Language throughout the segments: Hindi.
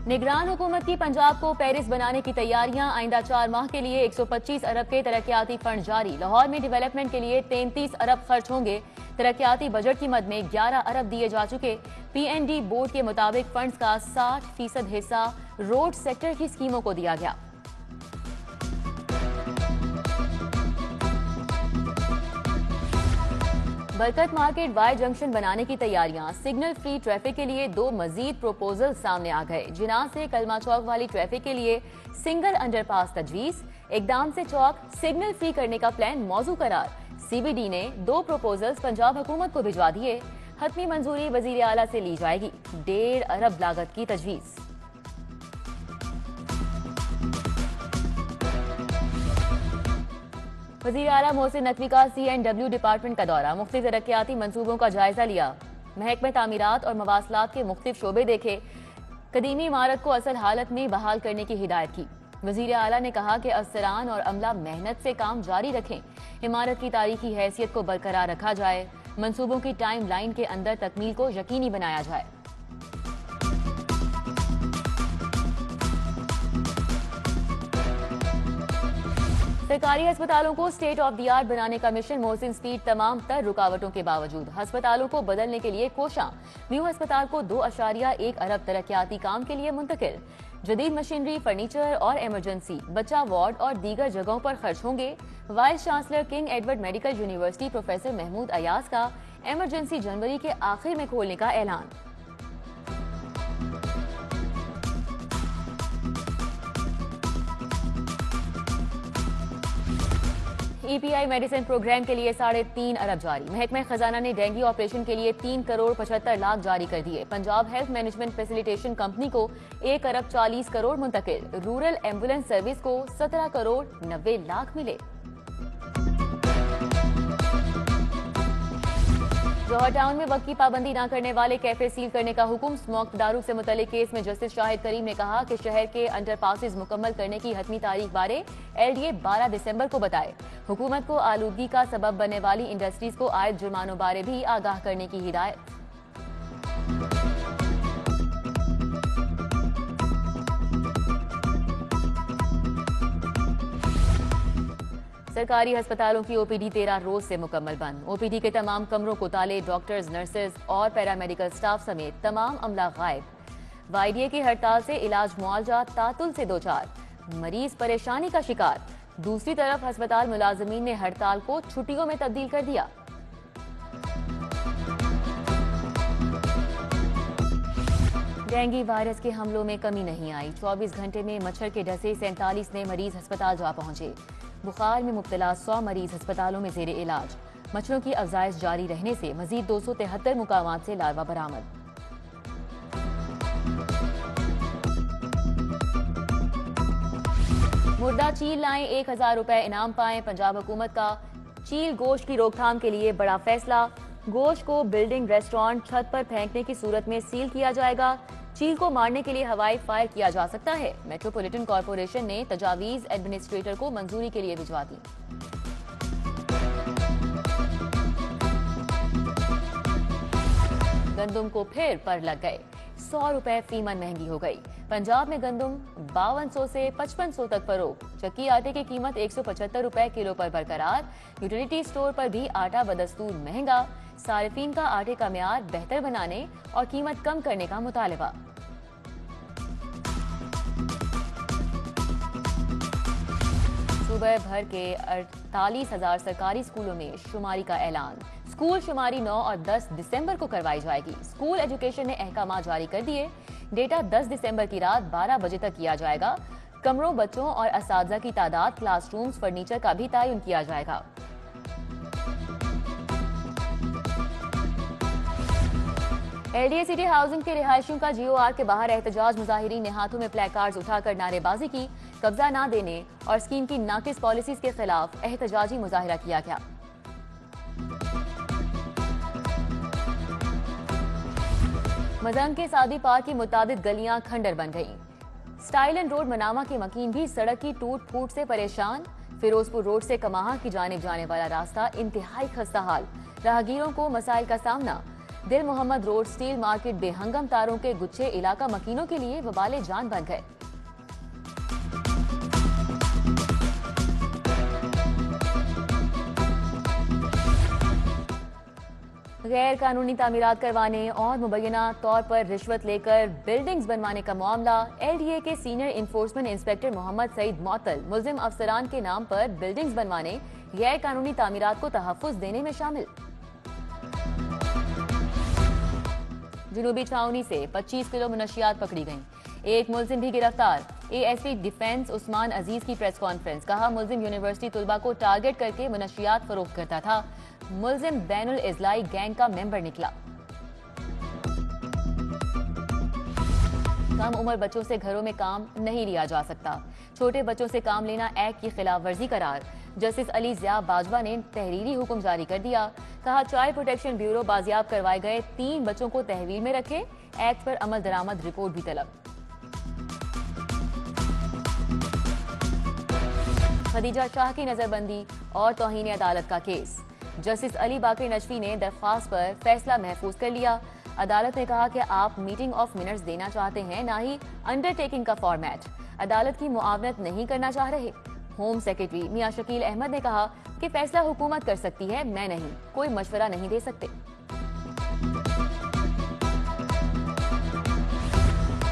निगरान हुकूमत की पंजाब को पेरिस बनाने की तैयारियां। आइंदा 4 माह के लिए 125 अरब के तरक्याती फंड जारी। लाहौर में डेवलपमेंट के लिए 33 अरब खर्च होंगे। तरक्याती बजट की मद में 11 अरब दिए जा चुके। PND बोर्ड के मुताबिक फंड्स का 60% हिस्सा रोड सेक्टर की स्कीमों को दिया गया। बरकत मार्केट वाई जंक्शन बनाने की तैयारियां। सिग्नल फ्री ट्रैफिक के लिए 2 मजीद प्रोपोजल सामने आ गए। जिनाह से कलमा चौक वाली ट्रैफिक के लिए सिंगल अंडरपास तजवीज। इकदाम से चौक सिग्नल फ्री करने का प्लान मौजू करार। CBD ने 2 प्रोपोजल्स पंजाब हुकूमत को भिजवा दिए। हतमी मंजूरी वजीर आला से ली जाएगी। 1.5 अरब लागत की तजवीज। वजीर आला मोहसिन नकवी का CNW डिपार्टमेंट का दौरा। मुख्तलिफ तरक्याती मंसूबों का जायजा लिया। महकमे तामीरात और मवासलात के मुख्तलिफ शोबे देखे। कदीमी इमारत को असल हालत में बहाल करने की हिदायत की। वजीर आला ने कहा कि अफसरान और अमला मेहनत से काम जारी रखें। इमारत की तारीखी हैसियत को बरकरार रखा जाए। मंसूबों की टाइम लाइन के अंदर तकमील को यकीनी बनाया जाए। सरकारी अस्पतालों को स्टेट ऑफ द आर्ट बनाने का मिशन। मोहसिन स्पीड तमाम तर रुकावटों के बावजूद अस्पतालों को बदलने के लिए कोशां। न्यू अस्पताल को 2.1 अरब तरक्याती काम के लिए मुंतकिल। जदीद मशीनरी, फर्नीचर और इमरजेंसी, बच्चा वार्ड और दीगर जगहों पर खर्च होंगे। Vice chancellor King Edward medical university professor Mahmood Ayaz का इमरजेंसी जनवरी के आखिर में खोलने का ऐलान। EPI मेडिसिन प्रोग्राम के लिए 3.5 अरब जारी। महकमा खजाना ने डेंगू ऑपरेशन के लिए 3 करोड़ 75 लाख जारी कर दिए। Punjab health management facilitation company को 1 अरब 40 करोड़ मुंतकिल। रूरल एम्बुलेंस सर्विस को 17 करोड़ 90 लाख मिले। जौहर टाउन में वक्त की पाबंदी न करने वाले कैफे सील करने का हुक्म। स्मोक्ड दारू से मुतल्लिक केस में जस्टिस शाहिद करीम ने कहा कि शहर के अंडरपासेस मुकम्मल करने की हतमी तारीख बारे LDA 12 दिसंबर को बताए। हुकूमत को आलूदगी का सबब बनने वाली इंडस्ट्रीज को आयद जुर्मानों बारे भी आगाह करने की हिदायत। सरकारी अस्पतालों की OPD 13 रोज से मुकम्मल बंद। OPD के तमाम कमरों को ताले। डॉक्टर्स, नर्सेज और पैरामेडिकल स्टाफ समेत तमाम अमला गायब। YDA की हड़ताल से इलाज मुआवजा तातुल से दो चार। मरीज परेशानी का शिकार। दूसरी तरफ अस्पताल मुलाजमीन ने हड़ताल को छुट्टियों में तब्दील कर दिया। डेंगू वायरस के हमलों में कमी नहीं आई। 24 घंटे में मच्छर के डसे 47 नए मरीज अस्पताल जा पहुंचे। बुखार में मुब्तला 100 मरीज अस्पतालों में जेर इलाज। मच्छरों की अफजाइश जारी रहने से मजीद 273 मुकामात से लार्वा बरामद। मुर्दा चील लाएं, 1000 रुपए इनाम पाएं। पंजाब हुकूमत का चील गोश्त की रोकथाम के लिए बड़ा फैसला। गोश्त को बिल्डिंग, रेस्टोरेंट, छत पर फेंकने की सूरत में सील किया जाएगा। चील को मारने के लिए हवाई फायर किया जा सकता है। मेट्रोपॉलिटन कॉरपोरेशन ने तजावीज एडमिनिस्ट्रेटर को मंजूरी के लिए भिजवा दी। गंदुम को फिर पर लग गए। 100 रुपए फीमन महंगी हो गई। पंजाब में गंदुम 5200 से 5500 तक फरोख्त। चक्की आटे की कीमत 175 रुपए किलो पर बरकरार। यूटिलिटी स्टोर पर भी आटा बदस्तूर महंगा। सारिफीन का आटे का म्यार बेहतर बनाने और कीमत कम करने का मुतालबा। सूबे भर के 48,000 सरकारी स्कूलों में शुमारी का ऐलान। स्कूल शुमारी 9 और 10 दिसंबर को करवाई जाएगी। स्कूल एजुकेशन ने अहकाम जारी कर दिए। डेटा 10 दिसंबर की रात 12 बजे तक किया जाएगा। कमरों, बच्चों और असातिज़ा की तादाद, क्लासरूम्स, फर्नीचर का भी तयन किया जाएगा। LDA सिटी हाउसिंग के रिहायशियों का GOR के बाहर एहतजाज। मुजाहिरीन ने हाथों में प्लेकार्ड्स उठाकर नारेबाजी की। कब्जा न देने और स्कीम की नाकिस पॉलिसीज के खिलाफ एहतजाजी मुजाहिरा किया गया। मजंग के सादी पार्क की मुताबिक गलियां खंडर बन गईं। स्टाइल एंड रोड मनामा के मकीन भी सड़क की टूट फूट से परेशान। फिरोजपुर रोड से कमाहा की जानिब जाने वाला रास्ता इंतहाई खस्ता हाल। राहगीरों को मसाइल का सामना। दिल मोहम्मद रोड स्टील मार्केट बेहंगम तारों के गुच्छे इलाका मकीनों के लिए वबाले जान बन गए। गैर कानूनी तामीरात करवाने और मुबैना तौर पर रिश्वत लेकर बिल्डिंग्स बनवाने का मामला। LDA के senior enforcement inspector Mohammad Saeed मुअत्तल मुल्जिम अफसरान के नाम पर बिल्डिंग्स बनवाने, गैर कानूनी तामीरात को तहफ्फुज देने में शामिल। जुनूबी छावनी से 25 किलो मुनशियात पकड़ी गईं। एक मुल्जिम भी गिरफ्तार। ASP डिफेंस उस्मान अजीज की प्रेस कॉन्फ्रेंस। कहा, मुल्जिम यूनिवर्सिटी तुलबा को टारगेट करके मुनशियात फरोख्त करता था। मुल्जिम बैनुल इजलाई गैंग का मेंबर निकला। कम उम्र बच्चों से घरों में काम नहीं लिया जा सकता। छोटे बच्चों से काम लेना एक्ट की खिलाफ वर्जी करार। जस्टिस अली ज़िया बाजवा ने तहरीरी हुक्म जारी कर दिया। कहा, चाइल्ड प्रोटेक्शन ब्यूरो बाजियाब करवाए गए 3 बच्चों को तहवील में रखे। एक्ट पर अमल दरामद रिपोर्ट भी तलब। खदीजा शाह की नजरबंदी और तौहीन अदालत का केस। जस्टिस अली बाकरी नजफी ने दरख्वास्त पर फैसला महफूज कर लिया। अदालत ने कहा कि आप मीटिंग ऑफ मिनट्स देना चाहते हैं, ना ही अंडरटेकिंग का फॉर्मेट। अदालत की मुआवनत नहीं करना चाह रहे। होम सेक्रेटरी मियां शकील अहमद ने कहा कि फैसला हुकूमत कर सकती है, मैं नहीं, कोई मशवरा नहीं दे सकते।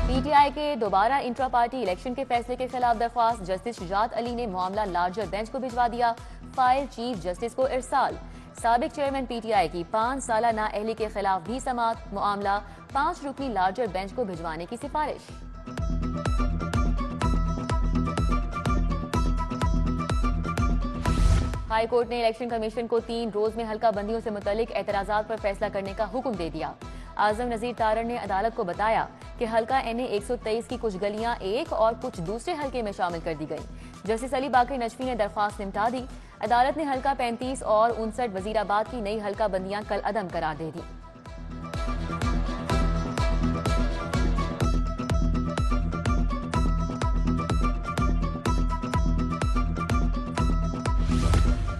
PTI के दोबारा इंट्रा पार्टी इलेक्शन के फैसले के खिलाफ दरख्वास्त। जस्टिस शुजात अली ने मामला लार्जर बेंच को भिजवा दिया। फाइल चीफ जस्टिस को इरसाल। साबिक चेयरमैन PTI की 5 साला नाअहली के खिलाफ भी समात। मामला 5 रुकनी लार्जर बेंच को भिजवाने की सिफारिश। हाई कोर्ट ने इलेक्शन कमीशन को 3 रोज में हल्का बंदियों से मुतल्लिक एतराजात पर फैसला करने का हुक्म दे दिया। आजम नजीर तारड़ ने अदालत को बताया कि हल्का NA 123 की कुछ गलियां एक और कुछ दूसरे हल्के में शामिल कर दी गई। जस्टिस अली बाकरी नजफी ने दरख्वास्त निपटा दी। अदालत ने हल्का 35 और 59 वजीराबाद की नई हल्का बंदियां कल अदम करार दे दी।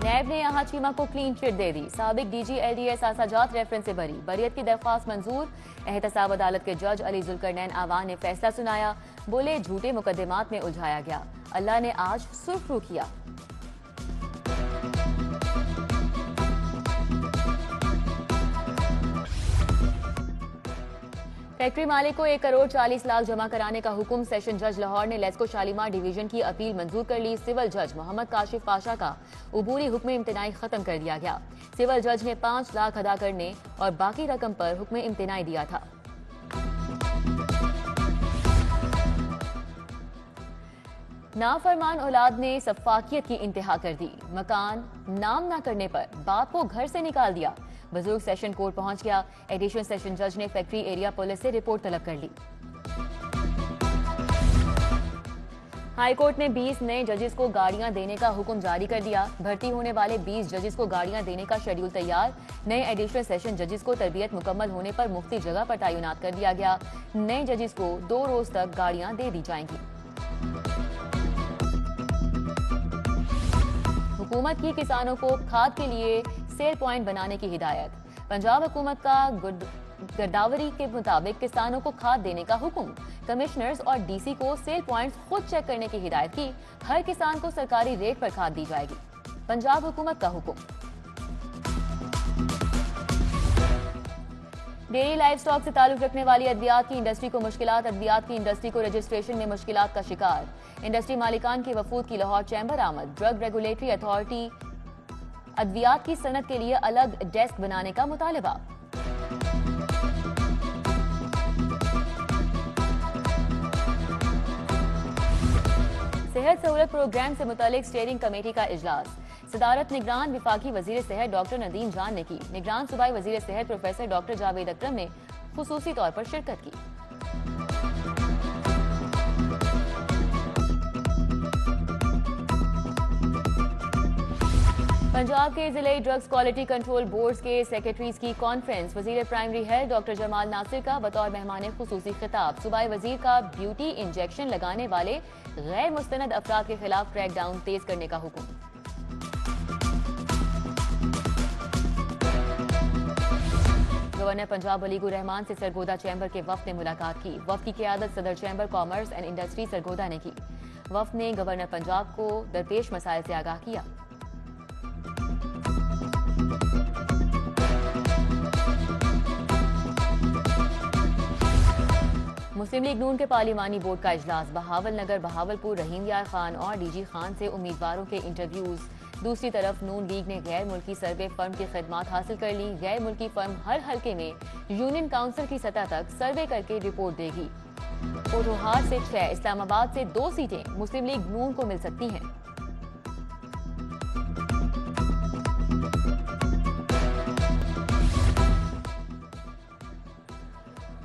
नैब ने यहां चीमा को क्लीन चिट दे दी। साबिक DG LDS आसाजात रेफरेंस से बरी। बरियत की दरख्वास्त मंजूर। एहतसाब अदालत के जज अली जुल्करनैन आवान ने फैसला सुनाया। बोले, झूठे मुकदमात में उलझाया गया, अल्लाह ने आज सुर्खरू किया। फैक्ट्री मालिक को 1 करोड़ 40 लाख जमा कराने का हुक्म। सेशन जज लाहौर ने लेस्को शालीमार डिवीजन की अपील मंजूर कर ली। सिविल जज मोहम्मद काशिफ पाशा का उबूरी हुक्म इम्तिनाई खत्म कर दिया गया। सिविल जज ने 5 लाख अदा करने और बाकी रकम पर हुक्म इम्तिनाई दिया था। नाफरमान औलाद ने सफाकियत की इंतहा कर दी। मकान नाम ना करने पर बाप को घर से निकाल दिया। बुजुर्ग सेशन कोर्ट पहुंच गया। एडिशनल सेशन जज ने फैक्ट्री एरिया पुलिस से रिपोर्ट तलब कर ली। हाई कोर्ट ने 20 नए जजेस को गाड़ियां देने का हुक्म जारी कर दिया। भर्ती होने वाले 20 जजेस को गाड़ियां देने का शेड्यूल तैयार। नए एडिशनल सेशन जजेस को तरबियत मुकम्मल होने पर मुफ्ती जगह पर तैनात कर दिया गया। नए जजेस को 2 रोज तक गाड़ियां दे दी जाएंगी। हुकूमत की किसानों को खाद के लिए सेल पॉइंट बनाने की हिदायत। पंजाब हुकूमत का गिरदावरी के मुताबिक किसानों को खाद देने का हुक्म। कमिश्नर्स और DC को सेल पॉइंट्स खुद चेक करने की हिदायत की। हर किसान को सरकारी रेट पर खाद दी जाएगी। पंजाब हुकूमत का हुक्म। डेयरी लाइव स्टॉक से ताल्लुक रखने वाली अद्वियात की इंडस्ट्री को मुश्किलात। अद्वियात की इंडस्ट्री को रजिस्ट्रेशन में मुश्किलात का शिकार। इंडस्ट्री मालिकान के वफूद की लाहौर चैम्बर आमद। ड्रग रेगुलेटरी अथॉरिटी अद्वियात की सनत के लिए अलग डेस्क बनाने का मुतालबा। सेहत सहूलत प्रोग्राम से मुतालिक स्टीयरिंग कमेटी का इजलास। सदारत निगरान विफाकी वजीर सेहत डॉक्टर नदीम जान ने की। निगरान सूबाई वजीर सेहत प्रोफेसर डॉक्टर जावेद अकरम ने खुसूसी तौर पर शिरकत की। पंजाब के जिले ड्रग्स क्वालिटी कंट्रोल बोर्ड के सेक्रेटरीज की कॉन्फ्रेंस। वजीर primary health doctor Jamal Nasir का बतौर मेहमान खुसूसी खिताब। सूबाई वजीर का ब्यूटी इंजेक्शन लगाने वाले गैर मुस्तनद अफराद के खिलाफ क्रैकडाउन तेज करने का हुक्म। गवर्नर पंजाब वलीगुर रहमान से सरगोदा चैम्बर के वफ्द ने मुलाकात की। वफ्द की क़यादत सदर chamber commerce and industry Sargodha ने की। वफ्द ने गवर्नर पंजाब को दरपेश मसाइल से आगाह किया। मुस्लिम लीग नून के पार्लिमानी बोर्ड का इजलास। बहावल नगर, बहावलपुर, रहीम यार खान और डीजी खान से उम्मीदवारों के इंटरव्यूज। दूसरी तरफ नून लीग ने गैर मुल्की सर्वे फर्म की खिदमात हासिल कर ली। गैर मुल्की फर्म हर हल्के में यूनियन काउंसिल की सतह तक सर्वे करके रिपोर्ट देगी। पोठोहार से 6, इस्लामाबाद से 2 सीटें मुस्लिम लीग नून को मिल सकती हैं।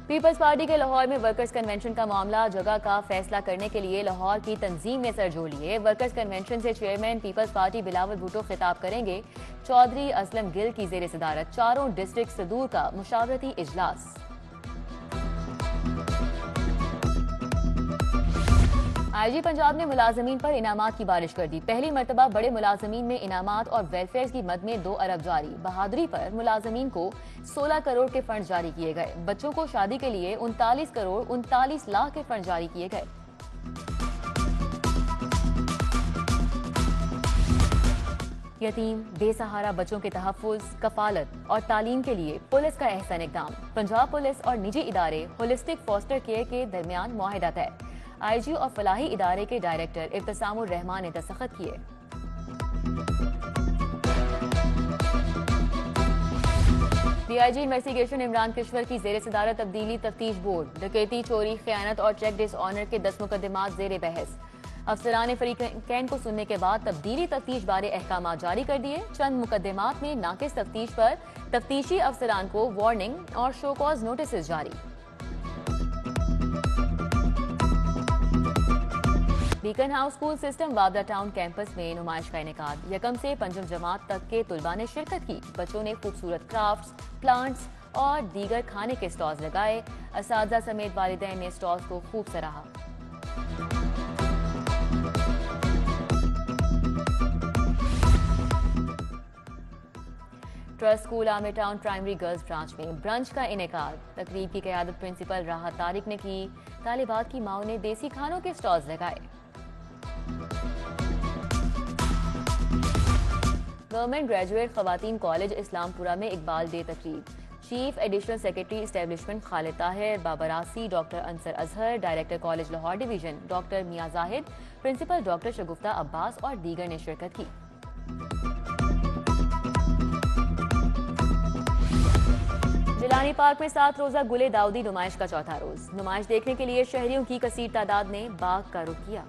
पीपल्स पार्टी के लाहौर में वर्कर्स कन्वेंशन का मामला। जगह का फैसला करने के लिए लाहौर की तंजीम ने सर जोड़ लिए। वर्कर्स कन्वेंशन से chairman Peoples Party Bilawal Bhutto खिताब करेंगे। चौधरी असलम गिल की जेर सदारत 4 डिस्ट्रिक्ट सदूर का मुशावरती इजलास। आईजी पंजाब ने मुलाजमीन पर इनामात की बारिश कर दी। पहली मरतबा बड़े मुलाजमीन में इनामात और वेलफेयर की मद में 2 अरब जारी। बहादुरी पर मुलाजमीन को 16 करोड़ के फंड जारी किए गए। बच्चों को शादी के लिए 39 करोड़ 39 लाख के फंड जारी किए गए। यतीम बेसहारा बच्चों के तहफ़्फ़ुज़, कफालत और तालीम के लिए पुलिस का अहसन इक़दाम। पंजाब पुलिस और निजी इदारे होलिस्टिक फॉस्टर केयर के दरमियान मुआहिदा तय। आईजी और फलाही इदारे के डायरेक्टर इब्तिसामुर रहमान ने दस्तखत किए। डीआईजी इन्वेस्टिगेशन इमरान किश्वर की जेर सदारत तब्दीली तफ्तीश बोर्ड। डकैती, चोरी, खयानत और चेक डिसऑनर के 10 मुकदमात जेर बहस। अफसरान फरीकैन को सुनने के बाद तब्दीली तफ्तीश बारे अहकाम जारी कर दिए। चंद मुकदमात में नाकिस तफ्तीश पर तफ्तीशी अफसरान को वार्निंग और शो कॉज नोटिस जारी। बीकन हाउस स्कूल सिस्टम वाबरा टाउन कैंपस में नुमाइश का इनेकाद। यकम से पंजम जमात तक के तुलबा ने शिरकत की। बच्चों ने खूबसूरत क्राफ्ट्स, प्लांट्स और दीगर खाने के स्टॉल्स लगाए। असातिज़ा समेत वालिदैन ने स्टॉल्स को खूब सराहा। Trust school Aamir town primary girls branch में ब्रंच का इनेकाद। तकरीब की क़यादत प्रिंसिपल राहत तारिक ने की। तालिबात की माओ ने देसी खानों के स्टॉल्स लगाए। गवर्नमेंट ग्रेजुएट खवातीन कॉलेज इस्लामपुरा में इकबाल डे तकरीब। Chief additional secretary establishment Khalid Tahir, बाबरासी, doctor Ansar Azhar, director college Lahore division doctor Mian Zahid, principal doctor Shagufta Abbas और दीगर ने शिरकत की। जिलानी पार्क में 7 रोजा गुले दाऊदी नुमाइश का चौथा रोज। नुमाइश देखने के लिए शहरियों की कसीर तादाद ने बाग का रुख किया।